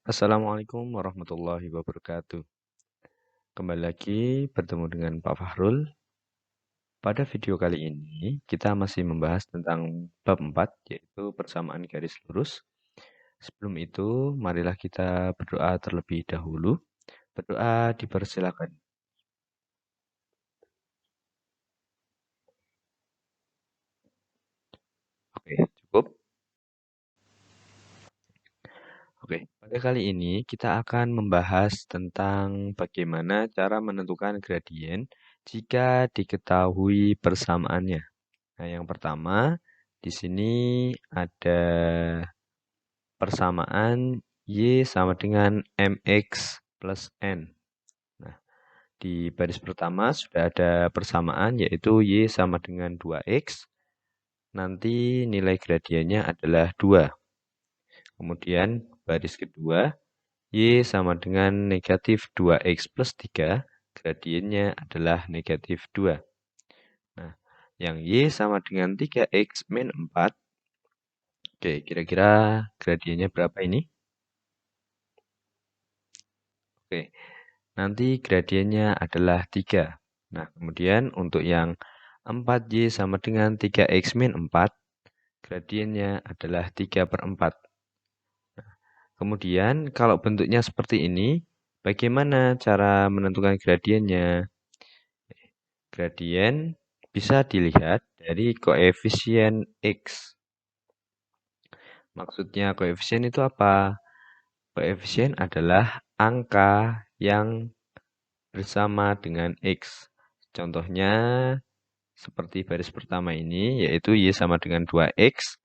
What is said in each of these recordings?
Assalamualaikum warahmatullahi wabarakatuh. Kembali lagi bertemu dengan Pak Fahrul. Pada video kali ini, kita masih membahas tentang bab 4, yaitu persamaan garis lurus. Sebelum itu, marilah kita berdoa terlebih dahulu. Berdoa dipersilakan. Oke, cukup. Oke, pada kali ini kita akan membahas tentang bagaimana cara menentukan gradien jika diketahui persamaannya. Nah, yang pertama, di sini ada persamaan Y sama dengan MX plus N. Nah, di baris pertama sudah ada persamaan yaitu Y sama dengan 2X. Nanti nilai gradiennya adalah 2. Kemudian baris kedua, Y sama dengan negatif 2X plus 3. Gradiennya adalah negatif 2. Nah, yang Y sama dengan 3X min 4. Oke, kira-kira gradiennya berapa ini? Oke, nanti gradiennya adalah 3. Nah, kemudian untuk yang 4Y sama dengan 3X min 4, gradiennya adalah 3 per 4. Kemudian, kalau bentuknya seperti ini, bagaimana cara menentukan gradiennya? Gradien bisa dilihat dari koefisien X. Maksudnya koefisien itu apa? Koefisien adalah angka yang bersama dengan X. Contohnya seperti baris pertama ini, yaitu Y sama dengan 2X.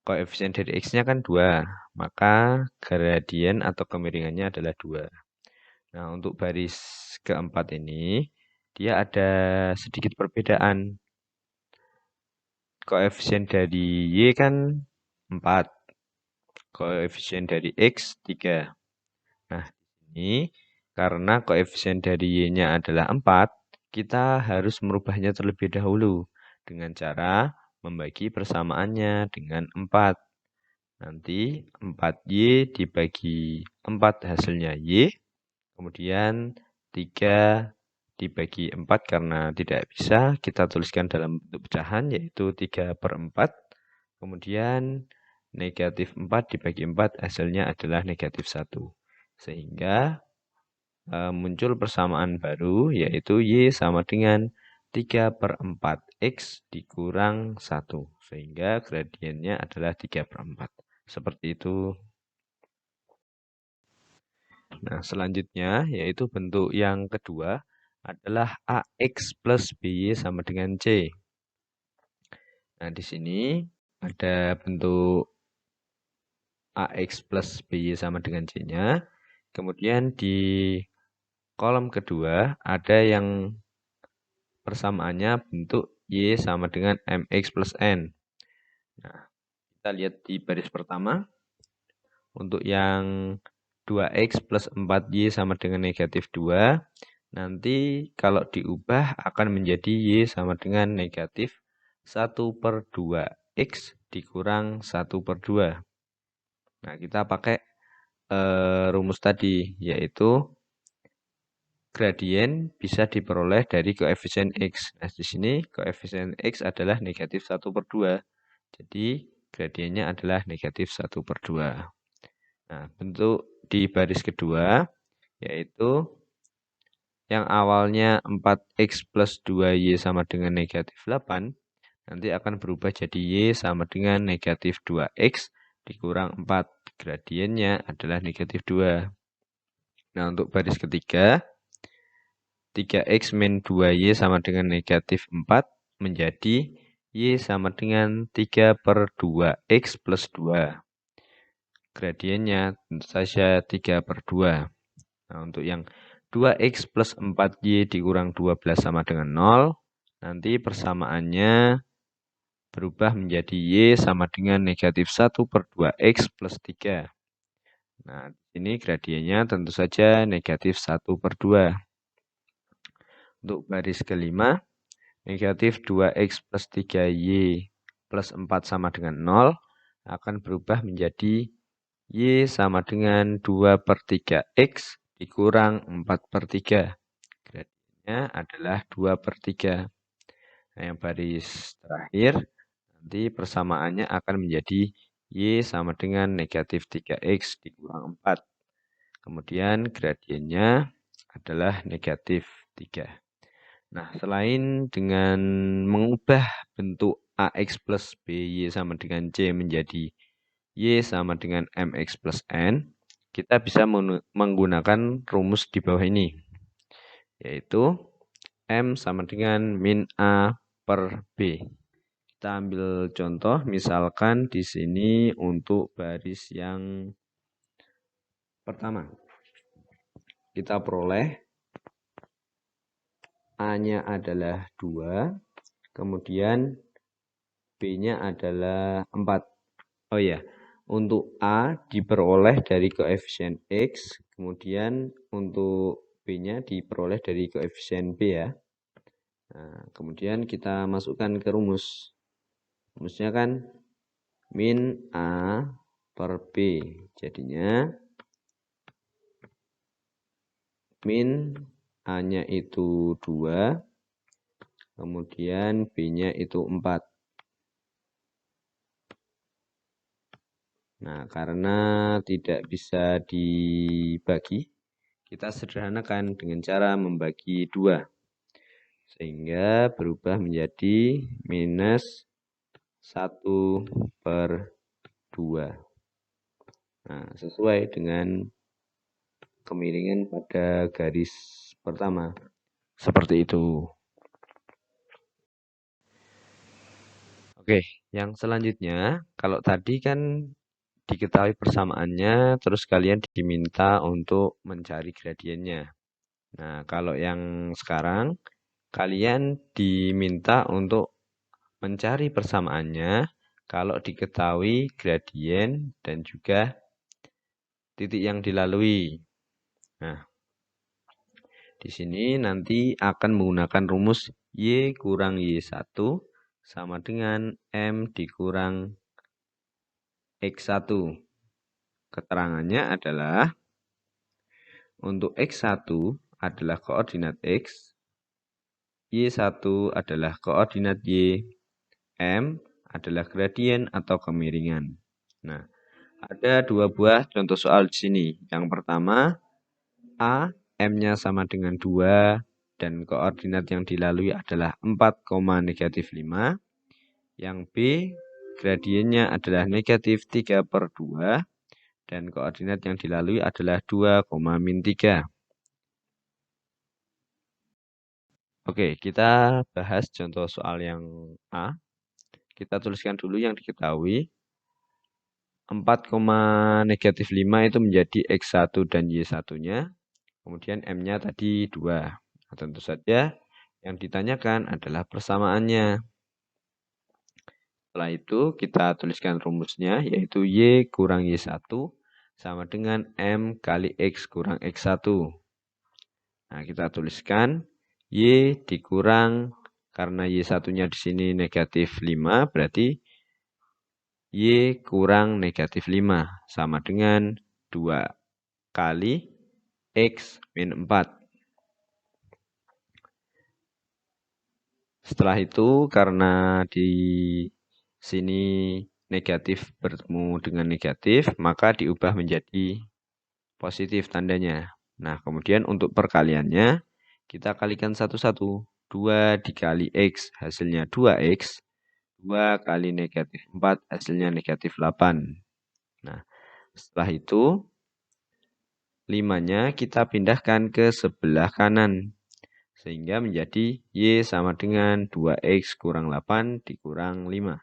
Koefisien dari X-nya kan 2, maka gradien atau kemiringannya adalah 2. Nah, untuk baris keempat ini, dia ada sedikit perbedaan. Koefisien dari Y kan 4. Koefisien dari X 3. Nah, ini karena koefisien dari Y-nya adalah 4, kita harus merubahnya terlebih dahulu dengan cara membagi persamaannya dengan 4. Nanti 4Y dibagi 4 hasilnya Y. Kemudian 3 dibagi 4 karena tidak bisa kita tuliskan dalam bentuk pecahan yaitu 3 per 4. Kemudian negatif 4 dibagi 4 hasilnya adalah negatif 1. Sehingga muncul persamaan baru yaitu Y sama dengan 3 per 4 X dikurang 1. Sehingga gradiennya adalah 3 per 4. Seperti itu. Nah, selanjutnya yaitu bentuk yang kedua adalah AX plus BY sama dengan C. Nah, di sini ada bentuk AX plus BY sama dengan C-nya. Kemudian di kolom kedua ada yang persamaannya bentuk Y sama dengan MX plus N. Nah, kita lihat di baris pertama. Untuk yang 2X plus 4Y sama dengan negatif 2. Nanti kalau diubah akan menjadi Y sama dengan negatif 1 per 2X dikurang 1 per 2. Nah, kita pakai rumus tadi, yaitu gradien bisa diperoleh dari koefisien X. Nah, di sini koefisien X adalah negatif 1 per 2. Jadi, gradiennya adalah negatif 1 per 2. Nah, bentuk di baris kedua, yaitu yang awalnya 4X plus 2Y sama dengan negatif 8, nanti akan berubah jadi Y sama dengan negatif 2X dikurang 4. Gradiennya adalah negatif 2. Nah, untuk baris ketiga, 3X min 2Y sama dengan negatif 4 menjadi Y sama dengan 3 per 2X plus 2. Gradiennya tentu saja 3 per 2. Nah, untuk yang 2X plus 4Y dikurang 12 sama dengan 0, nanti persamaannya berubah menjadi Y sama dengan negatif 1 per 2X plus 3. Nah, ini gradiennya tentu saja negatif 1 per 2. Untuk baris kelima, negatif 2X plus 3Y plus 4 sama dengan 0 akan berubah menjadi Y sama dengan 2/3X dikurang 4/3. Gradiennya adalah 2/3. Nah, yang baris terakhir, nanti persamaannya akan menjadi Y sama dengan negatif 3X dikurang 4. Kemudian gradiennya adalah negatif 3. Nah, selain dengan mengubah bentuk AX plus BY sama dengan C menjadi Y sama dengan MX plus N, kita bisa menggunakan rumus di bawah ini, yaitu M sama dengan min A per B. Kita ambil contoh, misalkan di sini untuk baris yang pertama. Kita peroleh A-nya adalah 2, kemudian B-nya adalah 4. Oh ya, untuk A diperoleh dari koefisien X, kemudian untuk B-nya diperoleh dari koefisien B ya. Nah, kemudian kita masukkan ke rumus. Rumusnya kan min A per B. Jadinya min A-nya itu 2, kemudian B-nya itu 4. Nah, karena tidak bisa dibagi, kita sederhanakan dengan cara membagi 2. Sehingga berubah menjadi minus 1/2. Nah, sesuai dengan kemiringan pada garis pertama. Seperti itu. Oke, yang selanjutnya, kalau tadi kan diketahui persamaannya, terus kalian diminta untuk mencari gradiennya. Nah, kalau yang sekarang, kalian diminta untuk mencari persamaannya kalau diketahui gradien dan juga titik yang dilalui. Nah, di sini nanti akan menggunakan rumus Y kurang Y1 sama dengan M dikurang X1. Keterangannya adalah untuk X1 adalah koordinat X, Y1 adalah koordinat Y, M adalah gradien atau kemiringan. Nah, ada dua buah contoh soal di sini. Yang pertama, A, M-nya sama dengan 2, dan koordinat yang dilalui adalah 4, -5. Yang B, gradiennya adalah negatif 3/2, dan koordinat yang dilalui adalah 2, -3. Oke, kita bahas contoh soal yang A. Kita tuliskan dulu yang diketahui. 4, -5 itu menjadi X1 dan Y1-nya. Kemudian M-nya tadi 2. Nah, tentu saja yang ditanyakan adalah persamaannya. Setelah itu kita tuliskan rumusnya, yaitu Y kurang Y1 sama dengan M kali X kurang X1. Nah, kita tuliskan Y dikurang, karena Y1-nya di sini negatif 5, berarti Y kurang negatif 5 sama dengan 2 kali X min 4. Setelah itu, karena di sini negatif bertemu dengan negatif, maka diubah menjadi positif tandanya. Nah, kemudian untuk perkaliannya, kita kalikan satu-satu. 2 dikali X, hasilnya 2X. 2 kali negatif 4, hasilnya negatif 8. Nah, setelah itu, 5-nya kita pindahkan ke sebelah kanan. Sehingga menjadi Y sama dengan 2X kurang 8 dikurang 5.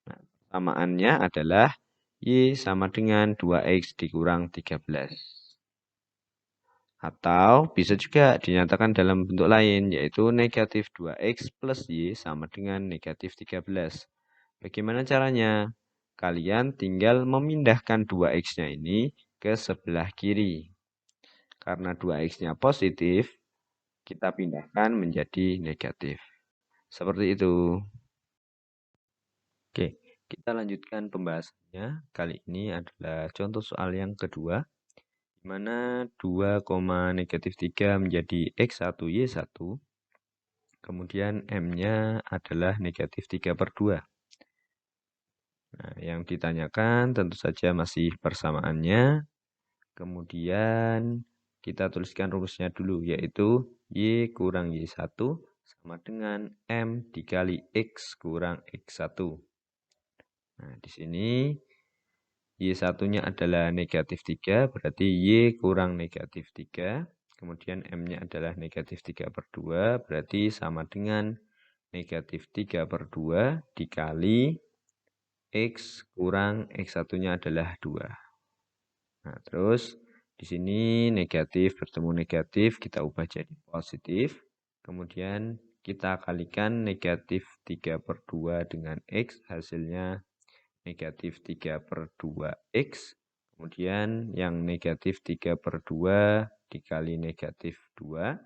Nah, persamaannya adalah Y sama dengan 2X dikurang 13. Atau bisa juga dinyatakan dalam bentuk lain, yaitu negatif 2X plus Y sama dengan negatif 13. Bagaimana caranya? Kalian tinggal memindahkan 2X-nya ini ke sebelah kiri. Karena 2X-nya positif, kita pindahkan menjadi negatif. Seperti itu. Oke, kita lanjutkan pembahasannya. Kali ini adalah contoh soal yang kedua, di mana 2, -3 menjadi X1, Y1. Kemudian M-nya adalah -3/2. Nah, yang ditanyakan tentu saja masih persamaannya. Kemudian kita tuliskan rumusnya dulu, yaitu Y kurang Y1 sama dengan M dikali X kurang X1. Nah, di sini Y1-nya adalah -3, berarti Y kurang -3. Kemudian M-nya adalah -3/2, berarti sama dengan -3/2 dikali X kurang X1-nya adalah 2. Nah, terus di sini negatif bertemu negatif, kita ubah jadi positif. Kemudian kita kalikan -3/2 dengan X, hasilnya -3/2X. Kemudian yang -3/2 dikali -2,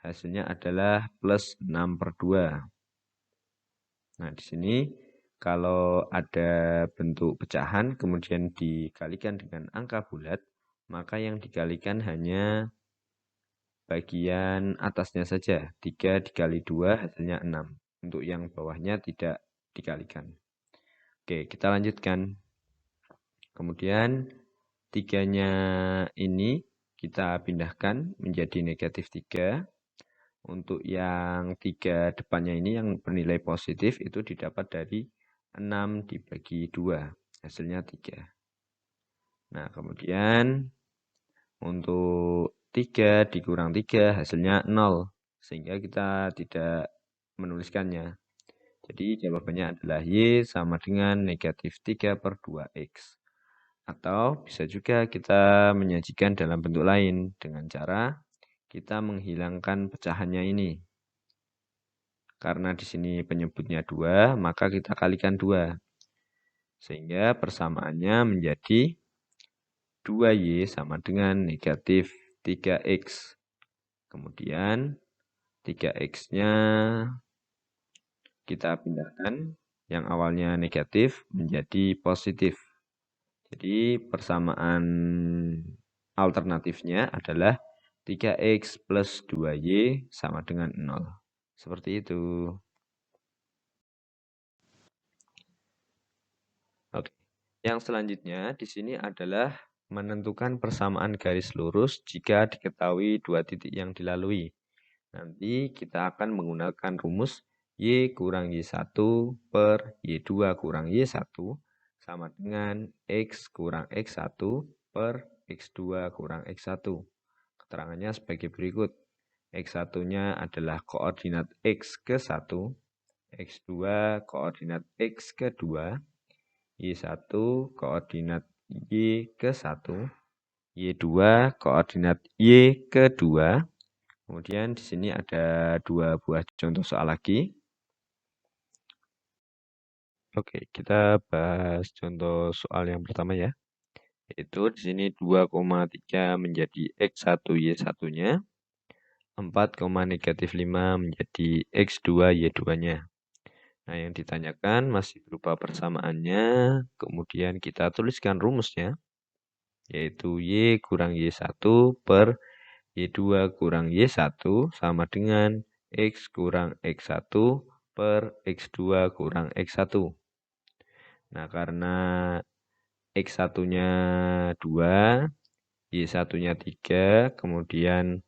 hasilnya adalah +6/2. Nah, di sini kalau ada bentuk pecahan kemudian dikalikan dengan angka bulat, maka yang dikalikan hanya bagian atasnya saja. 3 dikali 2 hasilnya 6. Untuk yang bawahnya tidak dikalikan. Oke, kita lanjutkan. Kemudian 3-nya ini kita pindahkan menjadi -3. Untuk yang 3 depannya ini yang bernilai positif itu didapat dari 6 dibagi 2, hasilnya 3. Nah, kemudian untuk 3 dikurang 3 hasilnya 0, sehingga kita tidak menuliskannya. Jadi jawabannya adalah Y sama dengan -3/2X. Atau bisa juga kita menyajikan dalam bentuk lain dengan cara kita menghilangkan pecahannya ini. Karena di sini penyebutnya 2, maka kita kalikan 2. Sehingga persamaannya menjadi 2Y sama dengan -3X. Kemudian 3X-nya kita pindahkan, yang awalnya negatif menjadi positif. Jadi persamaan alternatifnya adalah 3X plus 2Y sama dengan 0. Seperti itu. Oke. Yang selanjutnya di sini adalah menentukan persamaan garis lurus jika diketahui dua titik yang dilalui. Nanti kita akan menggunakan rumus Y kurang Y1 per Y2 kurang Y1 sama dengan X kurang X1 per X2 kurang X1. Keterangannya sebagai berikut. X1-nya adalah koordinat X ke 1, X2 koordinat X ke 2, Y1 koordinat Y ke 1, Y2 koordinat Y ke 2. Kemudian di sini ada 2 buah contoh soal lagi. Oke, kita bahas contoh soal yang pertama ya. Yaitu di sini 2,3 menjadi X1 Y1-nya, 4,-5 menjadi X2 Y2-nya. Nah, yang ditanyakan masih berupa persamaannya, kemudian kita tuliskan rumusnya, yaitu Y kurang Y1 per Y2 kurang Y1 sama dengan X kurang X1 per X2 kurang X1. Nah, karena X1-nya 2, Y1-nya 3, kemudian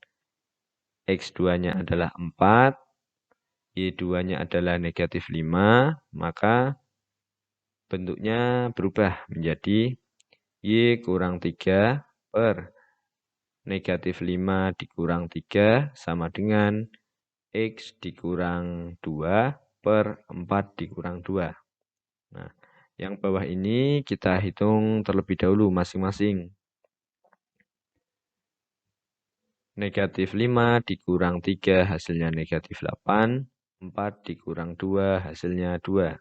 X2-nya adalah 4, Y2-nya adalah -5, maka bentuknya berubah menjadi Y kurang 3 per -5 dikurang 3 sama dengan X dikurang 2 per 4 dikurang 2. Nah, yang bawah ini kita hitung terlebih dahulu masing-masing. -5 dikurang 3 hasilnya -8, 4 dikurang 2 hasilnya 2.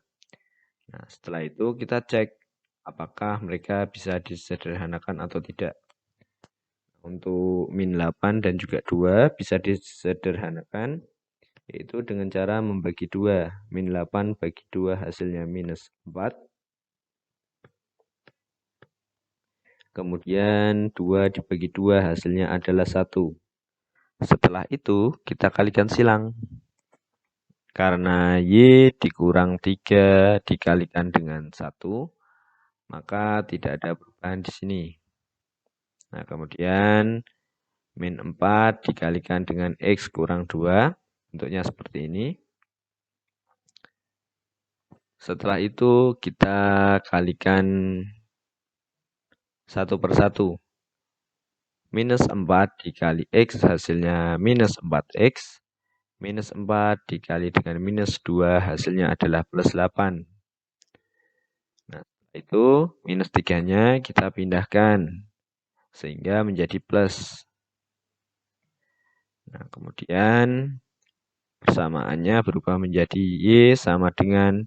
Nah, setelah itu kita cek apakah mereka bisa disederhanakan atau tidak. Untuk -8 dan juga 2 bisa disederhanakan. yaitu dengan cara membagi 2. Min 8 bagi 2 hasilnya minus 4. Kemudian 2 dibagi 2 hasilnya adalah 1. Setelah itu kita kalikan silang. Karena Y dikurang 3 dikalikan dengan 1, maka tidak ada perubahan di sini. Nah, kemudian min 4 dikalikan dengan X kurang 2, bentuknya seperti ini. Setelah itu kita kalikan satu per satu. Minus 4 dikali X hasilnya minus 4X. Minus 4 dikali dengan minus 2 hasilnya adalah plus 8. Nah, itu minus 3-nya kita pindahkan sehingga menjadi plus. Nah, kemudian persamaannya berubah menjadi Y sama dengan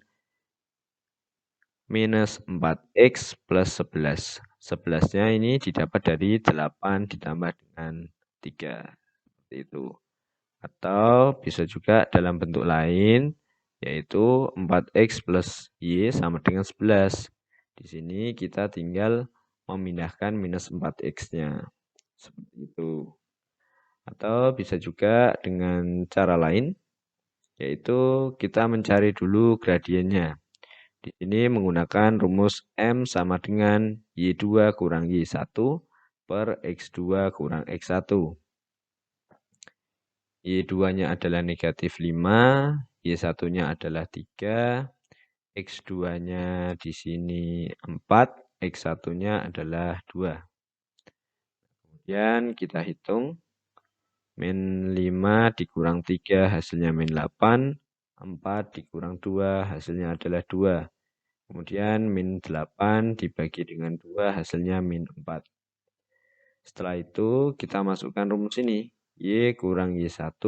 minus 4X plus 11. 11-nya ini didapat dari 8 ditambah dengan 3. Seperti itu. Atau bisa juga dalam bentuk lain, yaitu 4X plus Y sama dengan 11. Di sini kita tinggal memindahkan minus 4X-nya. Seperti itu. Atau bisa juga dengan cara lain, yaitu kita mencari dulu gradiennya. Di sini menggunakan rumus M sama dengan Y2 kurang Y1 per X2 kurang X1. Y2-nya adalah negatif 5, Y1-nya adalah 3, X2-nya di sini 4, X1-nya adalah 2. Kemudian kita hitung, min 5 dikurang 3 hasilnya min 8, 4 dikurang 2 hasilnya adalah 2. Kemudian min 8 dibagi dengan 2 hasilnya min 4. Setelah itu kita masukkan rumus ini. Y kurang Y1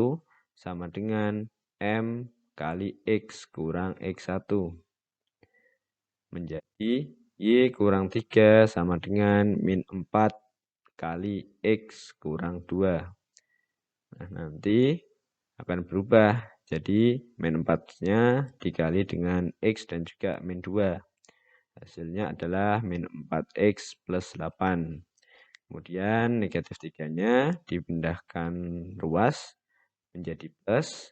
sama dengan M kali X kurang X1. Menjadi Y kurang 3 sama dengan min 4 kali X kurang 2. Nah, nanti akan berubah. Jadi min 4-nya dikali dengan X dan juga min 2. Hasilnya adalah min 4X plus 8. Kemudian negatif 3-nya dipindahkan ruas menjadi plus.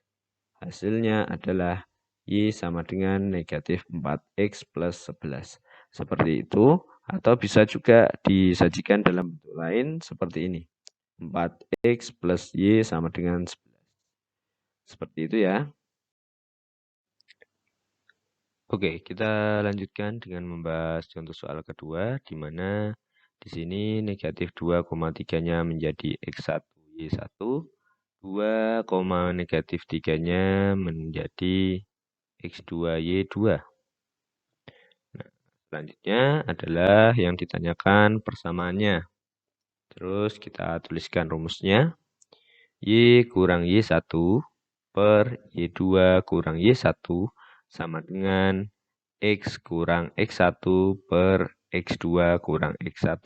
Hasilnya adalah Y sama dengan negatif 4X plus 11. Seperti itu. Atau bisa juga disajikan dalam bentuk lain seperti ini. 4X plus Y sama dengan 11. Seperti itu ya. Oke, kita lanjutkan dengan membahas contoh soal kedua, di mana di sini negatif 2,3-nya menjadi X1, Y1, 2, negatif 3-nya menjadi X2, Y2. Nah, selanjutnya adalah yang ditanyakan persamaannya. Terus kita tuliskan rumusnya. Y kurang Y1 per Y2 kurang Y1 sama dengan X kurang X1 per X2 kurang X1.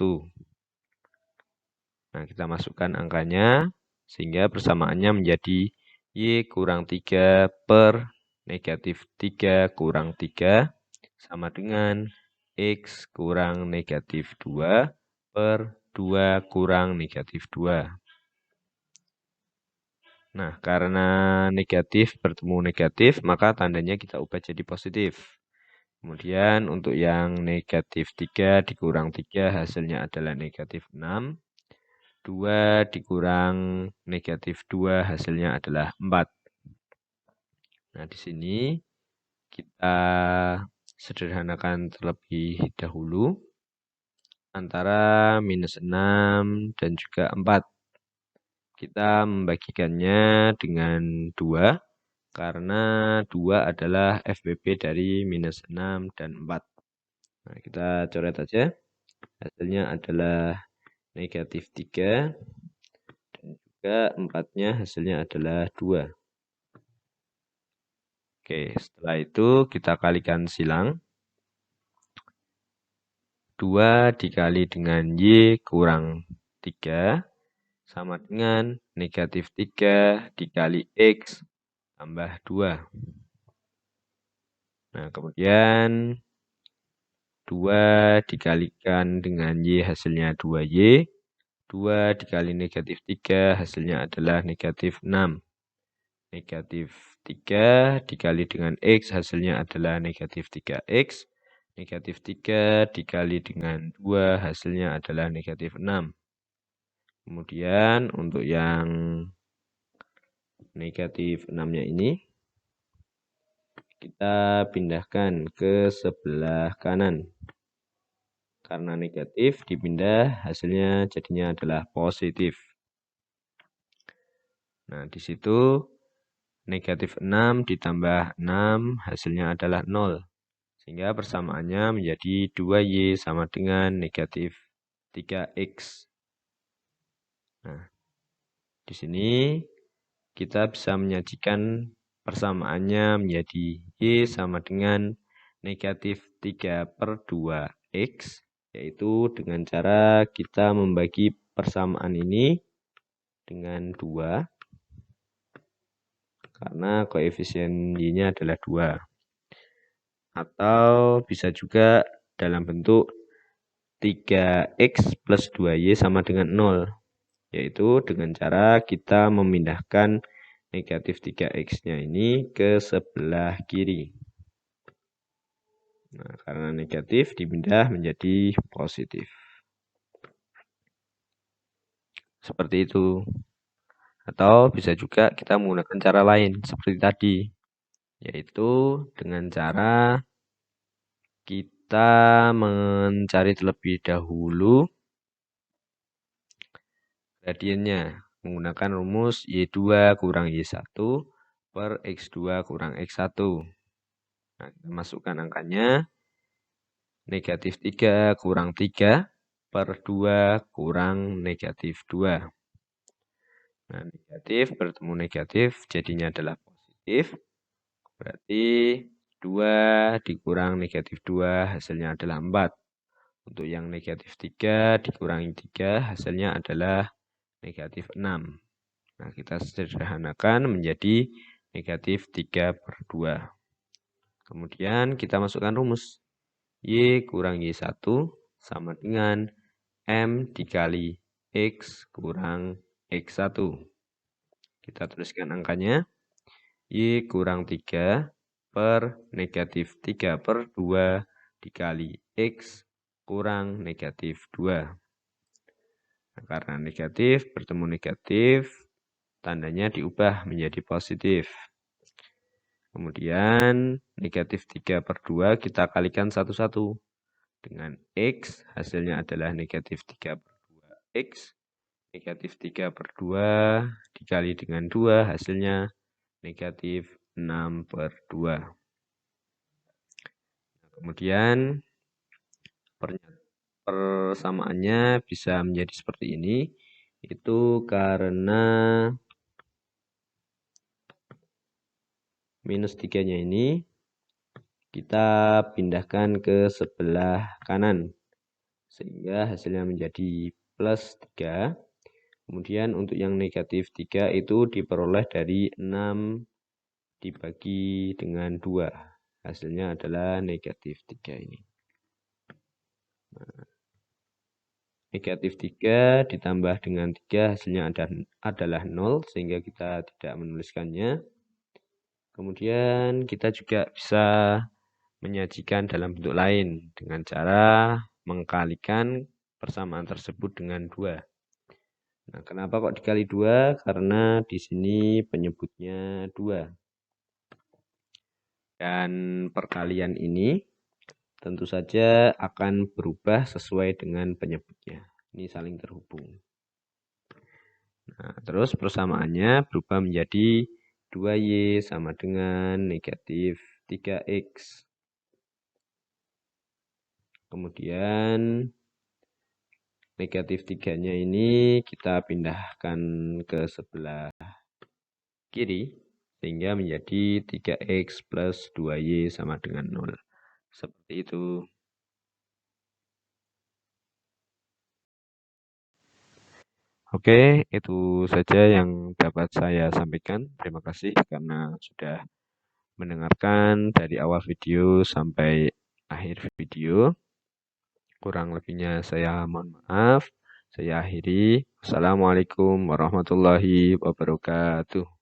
Nah, kita masukkan angkanya, sehingga persamaannya menjadi Y kurang 3 per negatif 3 kurang 3, sama dengan X kurang negatif 2 per 2 kurang negatif 2. Nah, karena negatif bertemu negatif, maka tandanya kita ubah jadi positif. Kemudian untuk yang negatif 3 dikurang 3 hasilnya adalah negatif 6. 2 dikurang negatif 2 hasilnya adalah 4. Nah, di sini kita sederhanakan terlebih dahulu antara minus 6 dan juga 4. Kita membagikannya dengan 2 karena 2 adalah FBB dari minus 6 dan 4. Nah, kita coret aja. Hasilnya adalah negatif 3. Dan juga 4-nya hasilnya adalah 2. Oke, setelah itu kita kalikan silang. 2 dikali dengan Y kurang 3 sama dengan negatif 3 dikali X tambah 2. Nah, kemudian 2 dikalikan dengan Y hasilnya 2Y. 2 dikali negatif 3 hasilnya adalah negatif 6. Negatif 3 dikali dengan X hasilnya adalah negatif 3X. Negatif 3 dikali dengan 2 hasilnya adalah negatif 6. Kemudian untuk yang negatif 6-nya ini kita pindahkan ke sebelah kanan. Karena negatif dipindah hasilnya jadinya adalah positif. Nah, di situ negatif 6 ditambah 6 hasilnya adalah 0. Sehingga persamaannya menjadi 2Y sama dengan negatif 3X. Nah, di sini kita bisa menyajikan persamaannya menjadi Y sama dengan negatif 3/2X, yaitu dengan cara kita membagi persamaan ini dengan 2, karena koefisien Y-nya adalah 2. Atau bisa juga dalam bentuk 3X plus 2Y sama dengan 0, yaitu dengan cara kita memindahkan negatif 3X-nya ini ke sebelah kiri. Nah, karena negatif dipindah menjadi positif. Seperti itu. Atau bisa juga kita menggunakan cara lain seperti tadi, yaitu dengan cara kita mencari terlebih dahulu gradiennya menggunakan rumus Y2 kurang Y1 per X2 kurang X1. Nah, kita masukkan angkanya. Negatif 3 kurang 3 per 2 kurang negatif 2. Nah, negatif bertemu negatif jadinya adalah positif. Berarti 2 dikurang negatif 2 hasilnya adalah 4. Untuk yang negatif 3 dikurangi 3 hasilnya adalah negatif 6. Nah, kita sederhanakan menjadi negatif 3/2. Kemudian kita masukkan rumus. Y kurang Y1 sama dengan M dikali X kurang X1. Kita tuliskan angkanya. Y kurang 3 per negatif 3/2 dikali X kurang negatif 2. Nah, karena negatif bertemu negatif, tandanya diubah menjadi positif. Kemudian negatif 3/2 kita kalikan satu-satu. Dengan X hasilnya adalah negatif 3/2X. Negatif 3/2 dikali dengan 2 hasilnya negatif 6/2. Kemudian persamaannya bisa menjadi seperti ini. Itu karena minus 3-nya ini kita pindahkan ke sebelah kanan. Sehingga hasilnya menjadi plus 3. Kemudian untuk yang negatif 3 itu diperoleh dari 6 dibagi dengan 2. Hasilnya adalah negatif 3 ini. Nah, negatif 3 ditambah dengan 3 hasilnya adalah 0, sehingga kita tidak menuliskannya. Kemudian kita juga bisa menyajikan dalam bentuk lain dengan cara mengkalikan persamaan tersebut dengan 2. Nah, kenapa kok dikali 2? Karena di sini penyebutnya 2. Dan perkalian ini tentu saja akan berubah sesuai dengan penyebutnya. Ini saling terhubung. Nah, terus persamaannya berubah menjadi 2Y sama dengan negatif 3X. Kemudian negatif 3-nya ini kita pindahkan ke sebelah kiri, sehingga menjadi 3X plus 2Y sama dengan 0. Seperti itu. Oke, itu saja yang dapat saya sampaikan. Terima kasih karena sudah mendengarkan dari awal video sampai akhir video. Kurang lebihnya saya mohon maaf. Saya akhiri. Wassalamualaikum warahmatullahi wabarakatuh.